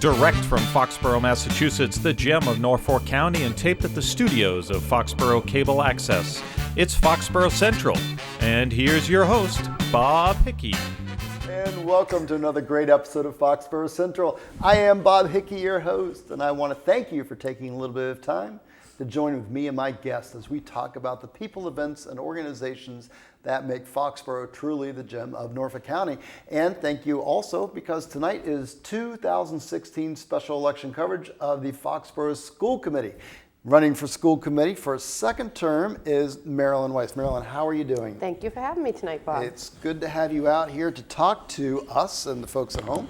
Direct from Foxborough, Massachusetts, the gem of Norfolk County, and taped at the studios of Foxborough Cable Access. It's Foxborough Central. And here's your host, Bob Hickey. And welcome to another great episode of Foxborough Central. I am Bob Hickey, your host, and I want to thank you for taking a little bit of time to join with me and my guests as we talk about the people, events, and organizations that make Foxborough truly the gem of Norfolk County. And thank you also because tonight is 2016 special election coverage of the Foxborough School Committee. Running for school committee for a second term is Marilyn Weiss. Marilyn, how are you doing? Thank you for having me tonight, Bob. It's good to have you out here to talk to us and the folks at home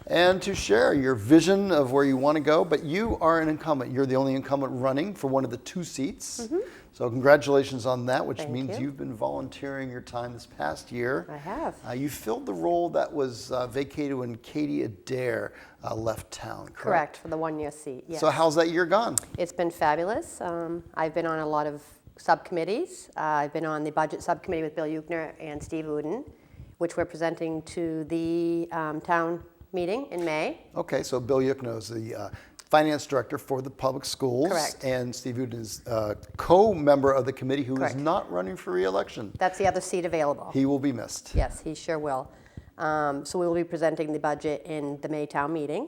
and to share your vision of where you want to go. But you are an incumbent. You're the only incumbent running for one of the two seats. Mm-hmm. So congratulations on that, which means you've been volunteering your time this past year. I have. You filled the role that was vacated when Katie Adair left town, correct? For the one-year seat, yes. So how's that year gone? It's been fabulous. I've been on a lot of subcommittees. I've been on the budget subcommittee with Bill Euchner and Steve Uden, which we're presenting to the town meeting in May. Okay, so Bill Euchner is the finance director for the public schools. Correct. And Steve Uden is co-member of the committee who is not running for re-election. That's the other seat available. He will be missed. Yes, he sure will. So we will be presenting the budget in the May town meeting.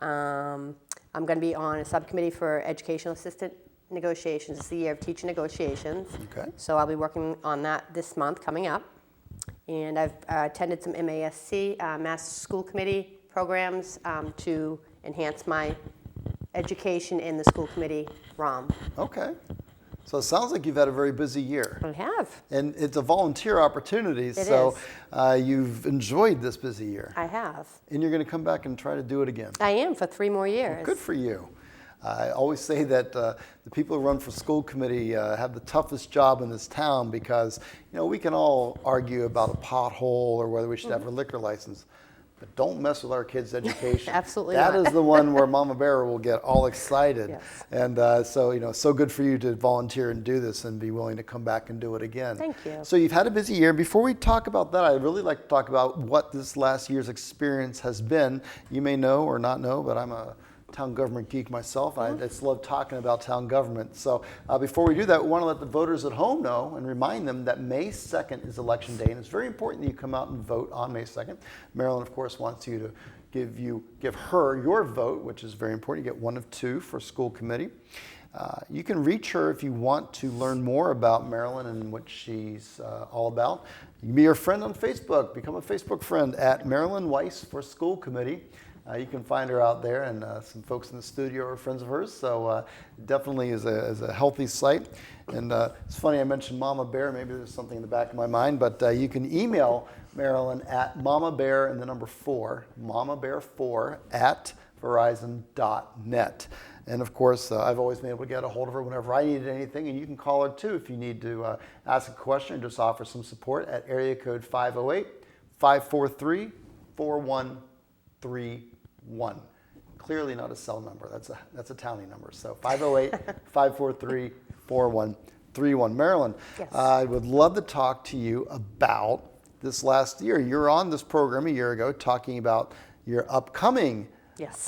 I'm going to be on a subcommittee for educational assistant negotiations. It's the year of teacher negotiations. Okay. So I'll be working on that this month coming up. And I've attended some MASC, Mass School Committee programs to enhance my education in the school committee realm. Okay. So it sounds like you've had a very busy year. I have. And it's a volunteer opportunity, so you've enjoyed this busy year. I have. And you're going to come back and try to do it again. I am for 3 more years. Well, good for you. I always say that the people who run for school committee have the toughest job in this town because, we can all argue about a pothole or whether we should have a liquor license. But don't mess with our kids' education. Absolutely That not. is the one where Mama Bear will get all excited. Yes. And so good for you to volunteer and do this and be willing to come back and do it again. Thank you. So you've had a busy year. Before we talk about that, I'd really like to talk about what this last year's experience has been. You may know or not know, but I'm a town government geek myself. I just love talking about town government. So before we do that, we want to let the voters at home know and remind them that May 2nd is election day, and it's very important that you come out and vote on May 2nd. Marilyn, of course, wants you to give her your vote, which is very important. You get 1 of 2 for school committee. You can reach her if you want to learn more about Marilyn and what she's all about. You can be her friend on Facebook. Become a Facebook friend at Marilyn Weiss for School Committee. You can find her out there, and some folks in the studio are friends of hers, so definitely is a healthy site. And it's funny, I mentioned Mama Bear. Maybe there's something in the back of my mind, but you can email Marilyn at mamabear and the number 4, mamabear4 at verizon.net. And of course, I've always been able to get a hold of her whenever I needed anything, and you can call her too if you need to ask a question or just offer some support at area code 508-543-4131. Clearly not a cell number. That's a townie number. So 508-543-4131. Marilyn, yes. I would love to talk to you about this last year. You're on this program a year ago talking about your upcoming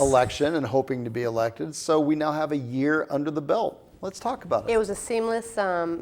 election and hoping to be elected. So we now have a year under the belt. Let's talk about it. It was a seamless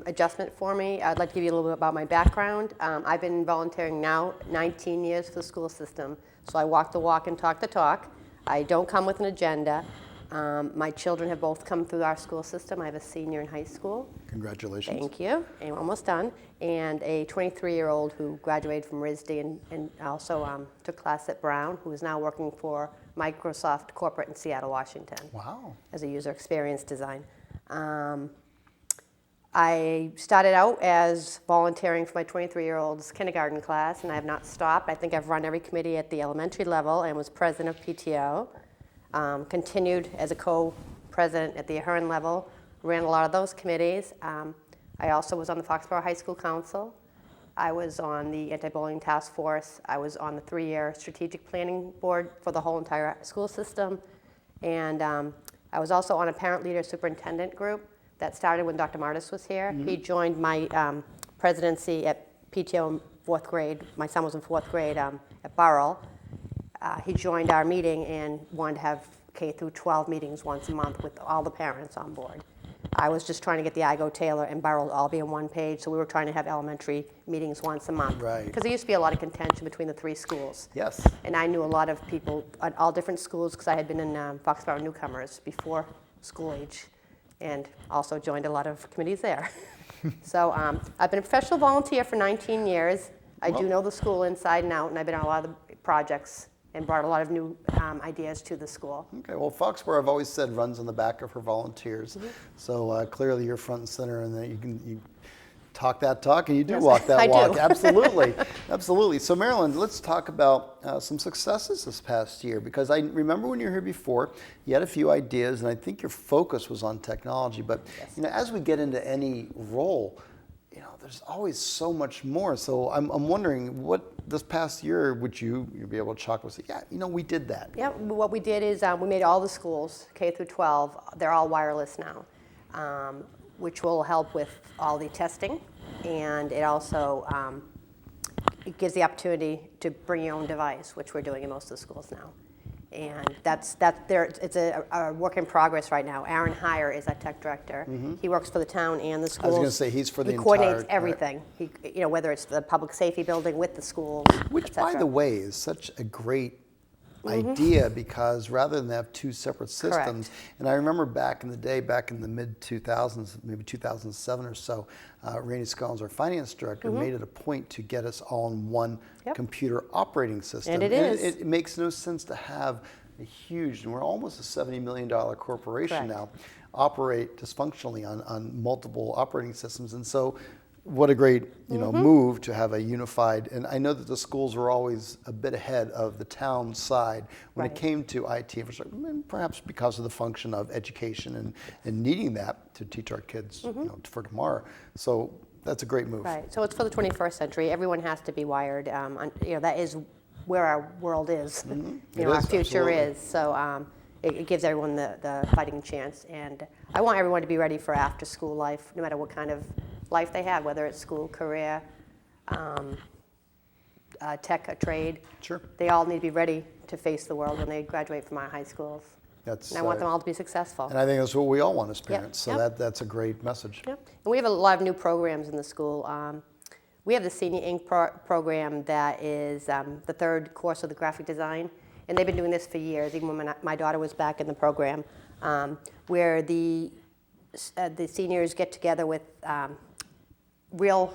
adjustment for me. I'd like to give you a little bit about my background. I've been volunteering now 19 years for the school system. So I walk the walk and talk the talk. I don't come with an agenda. My children have both come through our school system. I have a senior in high school. Congratulations. Thank you. I'm almost done. And a 23-year-old who graduated from RISD and also took class at Brown, who is now working for Microsoft Corporate in Seattle, Washington. Wow. As a user experience design. I started out as volunteering for my 23-year-old's kindergarten class, and I have not stopped. I think I've run every committee at the elementary level and was president of PTO. Continued as a co-president at the Ahern level, ran a lot of those committees. I also was on the Foxborough High School Council. I was on the anti-bullying task force. I was on the 3-year strategic planning board for the whole entire school system. And I was also on a parent leader superintendent group that started when Dr. Martis was here. Mm-hmm. He joined my presidency at PTO in 4th grade. My son was in 4th grade at Burrell. He joined our meeting and wanted to have K through 12 meetings once a month with all the parents on board. I was just trying to get the Igo, Taylor, and Burrell all be on one page, so we were trying to have elementary meetings once a month. Right. Because there used to be a lot of contention between the 3 schools. Yes. And I knew a lot of people at all different schools because I had been in Foxborough newcomers before school age and also joined a lot of committees there. So I've been a professional volunteer for 19 years. I do know the school inside and out, and I've been on a lot of the projects and brought a lot of new ideas to the school. Okay, well, Foxborough, I've always said, runs on the back of her volunteers. So clearly you're front and center, and that you talk that talk, and you do walk that walk. Do. Absolutely, absolutely. So Marilyn, let's talk about some successes this past year, because I remember when you were here before, you had a few ideas, and I think your focus was on technology. But as we get into any role, there's always so much more. So I'm wondering, what this past year would you be able to chalk and say, we did that? Yeah, what we did is we made all the schools, K through 12, they're all wireless now, which will help with all the testing, and it also it gives the opportunity to bring your own device, which we're doing in most of the schools now. And it's a work in progress right now. Aaron Heyer is our tech director. He works for the town and the schools. I was going to say he's for the He entire. coordinates everything. He, whether it's the public safety building with the schools, which, by the way, is such a great idea, because rather than have 2 separate systems, Correct. and I remember back in the day, back in the mid-2000s, maybe 2007 or so, Rainey Scollins, our finance director, made it a point to get us all in one computer operating system. And it is. It makes no sense to have a huge, and we're almost a $70 million corporation now, operate dysfunctionally on multiple operating systems. And so what a great move to have a unified, and I know that the schools were always a bit ahead of the town side when it came to IT infrastructure, and perhaps because of the function of education and needing that to teach our kids for tomorrow. So that's a great move. Right, so it's for the 21st century. Everyone has to be wired. That is where our world is. Our future is. So it gives everyone the fighting chance. And I want everyone to be ready for after school life, no matter what kind of life they have, whether it's school, career, tech, a trade. Sure. They all need to be ready to face the world when they graduate from our high schools. And I want them all to be successful. And I think that's what we all want as parents. Yep. So that's a great message. Yep. And we have a lot of new programs in the school. We have the Senior Inc. program that is the 3rd course of the graphic design. And they've been doing this for years, even when my daughter was back in the program, where the seniors get together with real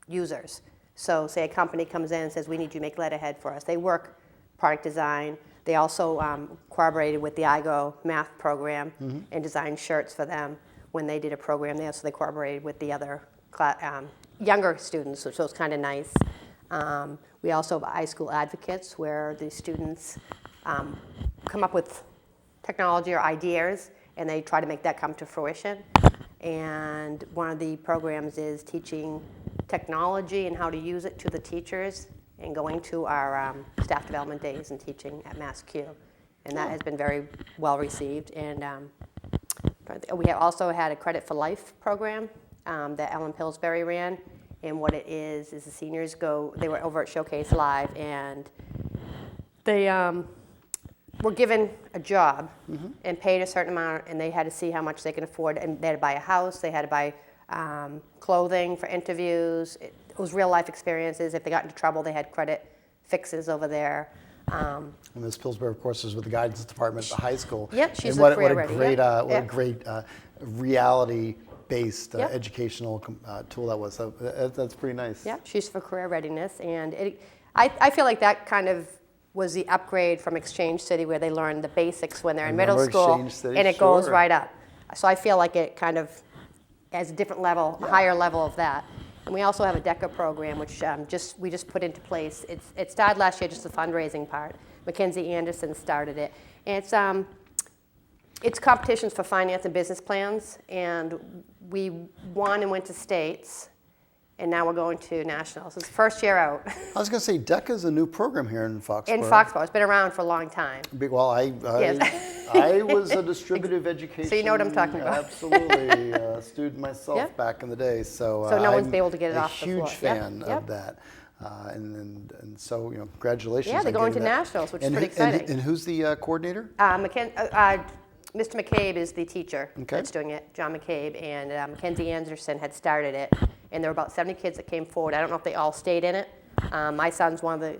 users. So say a company comes in and says, we need you to make letterhead for us. They work product design. They also collaborated with the Igo math program and designed shirts for them when they did a program there. So they collaborated with the other younger students, which was kind of nice. We also have iSchool advocates, where the students come up with technology or ideas, and they try to make that come to fruition. And one of the programs is teaching technology and how to use it to the teachers, and going to our staff development days and teaching at MassQ. And that has been very well received. And we have also had a Credit for Life program that Ellen Pillsbury ran. And what it is the seniors they were over at Showcase Live, and they were given a job and paid a certain amount, and they had to see how much they can afford. And they had to buy a house, they had to buy clothing for interviews. It was real life experiences. If they got into trouble, they had credit fixes over there. And Ms. Pillsbury, of course, is with the guidance department at the high school. Yep, she's and career what a ready. great, what a great reality-based educational tool that was. So that's pretty nice. Yeah, she's for career readiness, and I feel like that kind of was the upgrade from Exchange City, where they learn the basics when they're in middle school, City, and it goes right up. So I feel like it kind of has a different level, a higher level of that. And we also have a DECA program, which we just put into place. It started last year, just the fundraising part. Mackenzie Anderson started it. And it's competitions for finance and business plans. And we won and went to states. And now we're going to nationals. It's the first year out. I was going to say, DECA is a new program here in Foxborough. In Foxborough. It's been around for a long time. Well, I was a distributive education. So you know what I'm talking about. Absolutely. Student myself back in the day. So no one's been able to get it off the floor. I'm a huge fan of that. and so congratulations. Yeah, they're on going to getting that. nationals, which is pretty exciting. And who's the coordinator? Mr. McCabe is the teacher that's doing it, John McCabe, and Mackenzie Anderson had started it, and there were about 70 kids that came forward. I don't know if they all stayed in it. My son's one of the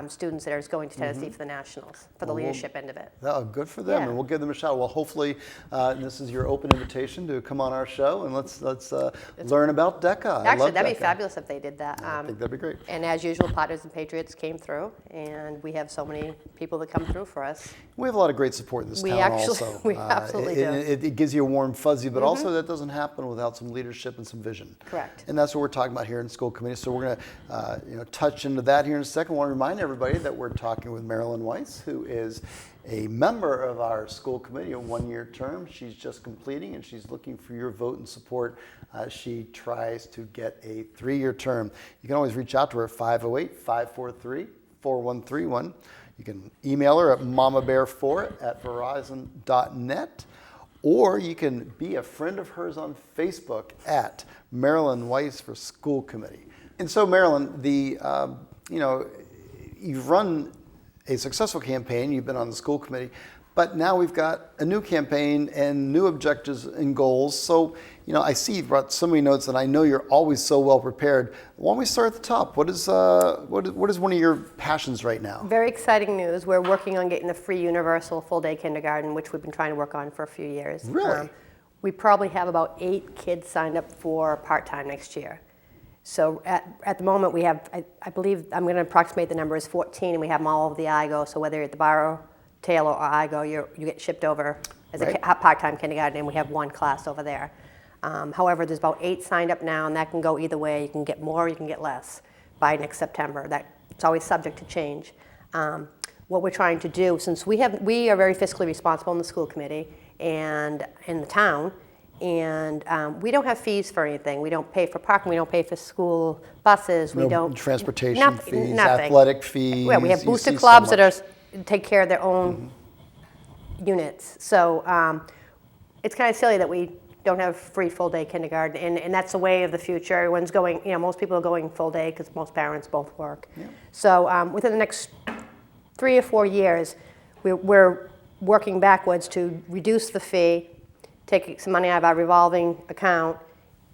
students that is going to Tennessee for the nationals, for the leadership end of it. Oh, good for them, and we'll give them a shout. Well, hopefully, this is your open invitation to come on our show, and let's learn about DECA. Actually, that'd be fabulous if they did that. I think that'd be great. And as usual, Partners and Patriots came through, and we have so many people that come through for us. We have a lot of great support in this town also. We absolutely do. It gives you a warm fuzzy, but also that doesn't happen without some leadership and some vision. Correct. And that's what we're talking about here in school committee. So we're going to touch into that here in a second. I want to remind everybody that we're talking with Marilyn Weiss, who is a member of our school committee, a one-year term. She's just completing, and she's looking for your vote and support. She tries to get a 3-year term. You can always reach out to her at 508-543-4131. You can email her at mamabear4@verizon.net, or you can be a friend of hers on Facebook at Marilyn Weiss for School Committee. And so, Marilyn, you've run a successful campaign. You've been on the school committee, but now we've got a new campaign and new objectives and goals. So, I see you've brought so many notes, and I know you're always so well prepared. Why don't we start at the top? What is one of your passions right now? Very exciting news. We're working on getting the free universal full-day kindergarten, which we've been trying to work on for a few years. Really? We probably have about 8 kids signed up for part-time next year. So at the moment we have, I believe, I'm going to approximate the number is 14, and we have them all over the IGO. So whether you're at the Barrow, Taylor, or IGO, you get shipped over as a part-time kindergarten, and we have 1 class over there. However, there's about 8 signed up now, and that can go either way. You can get more, you can get less by next September. It's always subject to change. What we're trying to do, since we are very fiscally responsible in the school committee and in the town, and we don't have fees for anything. We don't pay for parking. We don't pay for school buses. We don't transportation fees, nothing. athletic fees. Yeah, we have booster clubs that take care of their own units. So it's kind of silly that we don't have free full-day kindergarten, and that's the way of the future. Everyone's going. Most people are going full-day because most parents both work. Yeah. So within the next 3 or 4 years, we're working backwards to reduce the fee, take some money out of our revolving account,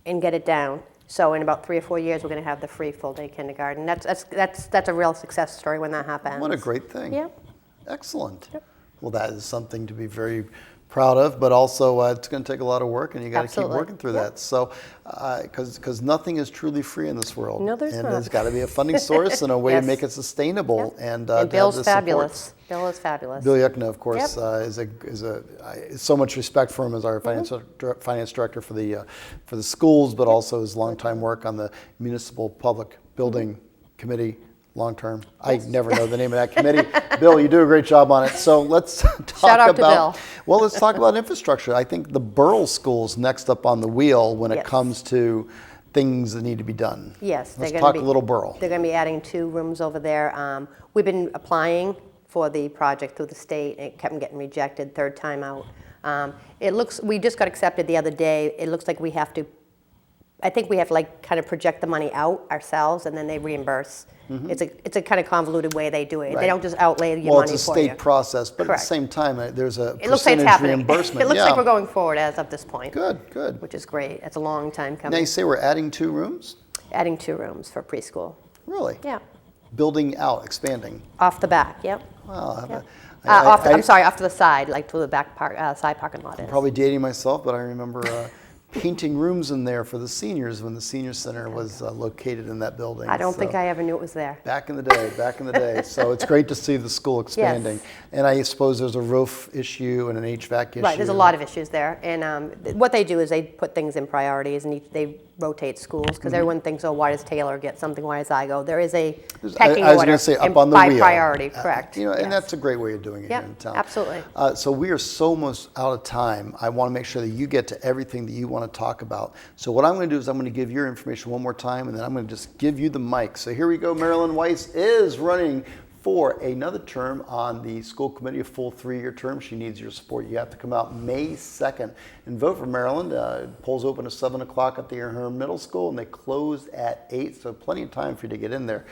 and get it down. So in about 3 or 4 years, we're going to have the free full-day kindergarten. That's a real success story when that happens. What a great thing! Yep. Excellent. Yep. Well, that is something to be very proud of, but also it's going to take a lot of work, and you got to keep working through that. So, because nothing is truly free in this world, no, there's and not. There's got to be a funding source and a way to make it sustainable. And Bill's fabulous. Bill is fabulous. Bill Yuckna, of course, is so much respect for him as our finance director for the schools, but also his longtime work on the municipal public building committee. Long term. I never know the name of that committee. Bill, you do a great job on it. So let's talk about. Well, let's talk about infrastructure. I think the borough school's next up on the wheel when it comes to things that need to be done. Yes, let's talk a little borough. They're going to be adding 2 rooms over there. We've been applying for the project through the state, and it kept getting rejected 3rd time out. We just got accepted the other day. It looks like we have to. I think we have to kind of project the money out ourselves, and then they reimburse. It's a kind of convoluted way they do it. Right. They don't just outlay your money for you. Well, it's a state process, but at the same time, there's a percentage reimbursement. It looks like we're going forward as of this point. Good. Which is great. It's a long time coming. Now you say we're adding 2 rooms? Adding 2 rooms for preschool. Really? Yeah. Building out, expanding. Off the back, yep. Wow. Yep. I'm sorry, off to the side, through the back side parking lot. I'm probably dating myself, but I remember painting rooms in there for the seniors when the senior center was located in that building. I don't think I ever knew it was there. Back in the day. So it's great to see the school expanding. Yes. And I suppose there's a roof issue and an HVAC issue. Right, there's a lot of issues there. And what they do is they put things in priorities, and they rotate schools, because everyone thinks, why does Taylor get something, why does I go? There is a pecking order. I was going to say up on the by wheel. Priority, correct. And that's a great way of doing it here in town. Absolutely. So we are so almost out of time. I want to make sure that you get to everything that you want to talk about. So what I'm going to do is I'm going to give your information one more time, and then I'm going to just give you the mic. So here we go. Marilyn Weiss is running for another term on the school committee, a full 3-year term. She needs your support. You have to come out May 2nd and vote for Marilyn. Polls open at 7 o'clock at the Ahern Middle School, and they close at 8, so plenty of time for you to get in there.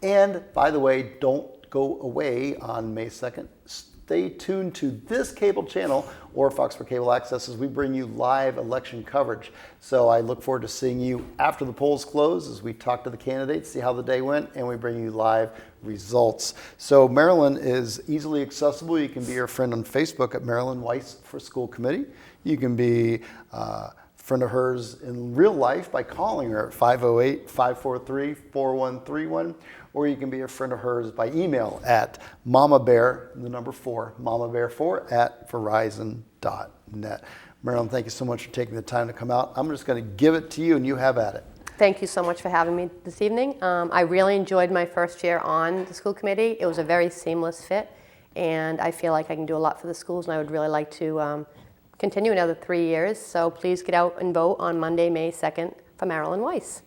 And by the way, don't go away on May 2nd. Stay tuned to this cable channel or Foxborough Cable Access as we bring you live election coverage. So I look forward to seeing you after the polls close as we talk to the candidates, see how the day went, and we bring you live results. So Marilyn is easily accessible. You can be her friend on Facebook at Marilyn Weiss for School Committee. You can be a friend of hers in real life by calling her at 508-543-4131. Or you can be a friend of hers by email at mamabear4 Marilyn, thank you so much for taking the time to come out. I'm just going to give it to you, and you have at it. Thank you so much for having me this evening. I really enjoyed my first year on the school committee. It was a very seamless fit, and I feel like I can do a lot for the schools, and I would really like to continue another 3 years. So please get out and vote on Monday, May 2nd for Marilyn Weiss.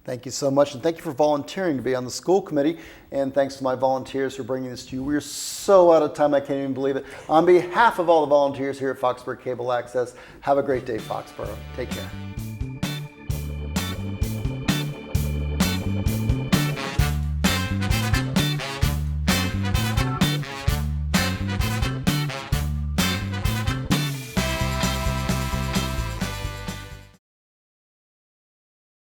Thank you so much, and thank you for volunteering to be on the school committee, and thanks to my volunteers for bringing this to you. We're so out of time, I can't even believe it. On behalf of all the volunteers here at Foxborough Cable Access, have a great day, Foxborough. Take care.